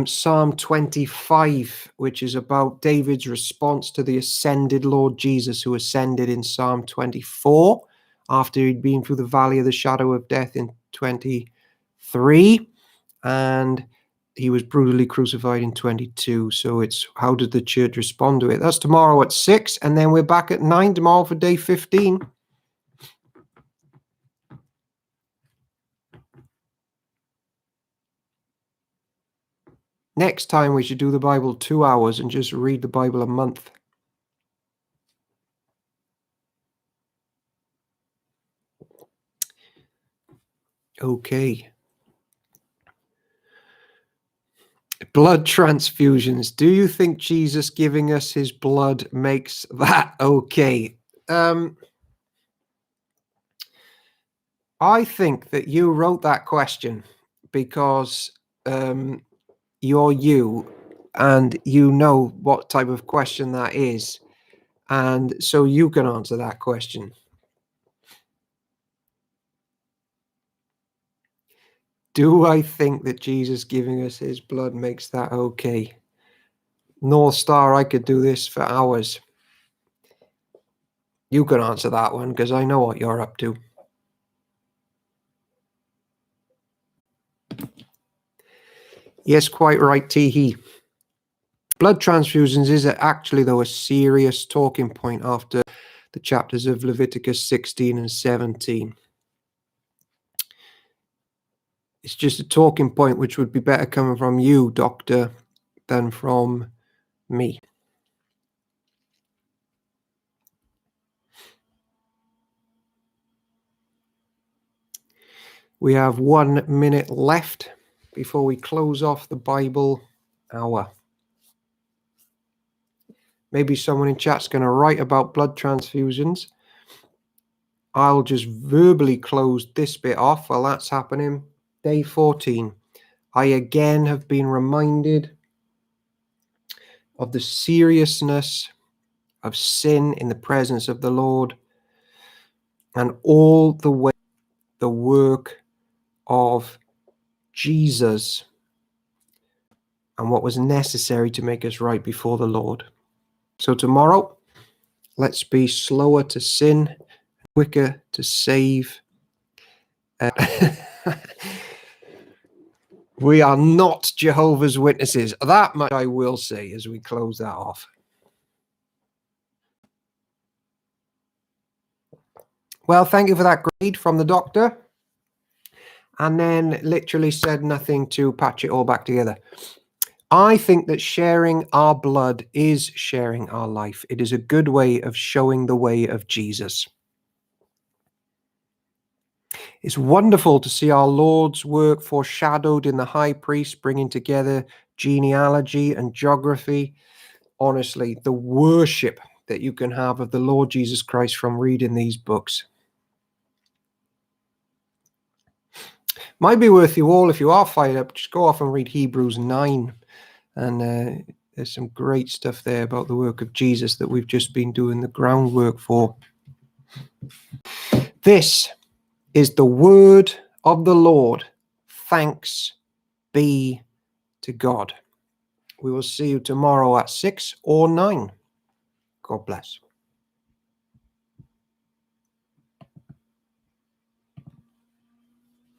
A: Psalm 25, which is about David's response to the ascended Lord Jesus, who ascended in Psalm 24 after he'd been through the valley of the shadow of death in 23, and he was brutally crucified in 22. So it's how did the church respond to it? That's tomorrow at 6, and then we're back at 9 tomorrow for day 15. Next time we should do the Bible 2 hours and just read the Bible a month. Okay. Blood transfusions. Do you think Jesus giving us his blood makes that okay? I think that you wrote that question because you're you and you know what type of question that is. And so you can answer that question. Do I think that Jesus giving us his blood makes that okay? North Star, I could do this for hours. You can answer that one because I know what you're up to. Yes, quite right, Teehee. Blood transfusions is actually, though, a serious talking point after the chapters of Leviticus 16 and 17. It's just a talking point which would be better coming from you, Doctor, than from me. We have 1 minute left before we close off the Bible hour. Maybe someone in chat's going to write about blood transfusions. I'll just verbally close this bit off while that's happening. Day 14. I again have been reminded of the seriousness of sin in the presence of the Lord and all the way the work of Jesus and what was necessary to make us right before the Lord. So tomorrow, let's be slower to sin, quicker to save. We are not Jehovah's Witnesses. That much I will say as we close that off. Well, thank you for that grade from the doctor. And then literally said nothing to patch it all back together. I think that sharing our blood is sharing our life. It is a good way of showing the way of Jesus. It's wonderful to see our Lord's work foreshadowed in the high priest, bringing together genealogy and geography. Honestly, the worship that you can have of the Lord Jesus Christ from reading these books. Might be worth you all, if you are fired up, just go off and read Hebrews 9. And there's some great stuff there about the work of Jesus that we've just been doing the groundwork for. This is the word of the Lord. Thanks be to God. We will see you tomorrow at 6 or 9. God bless.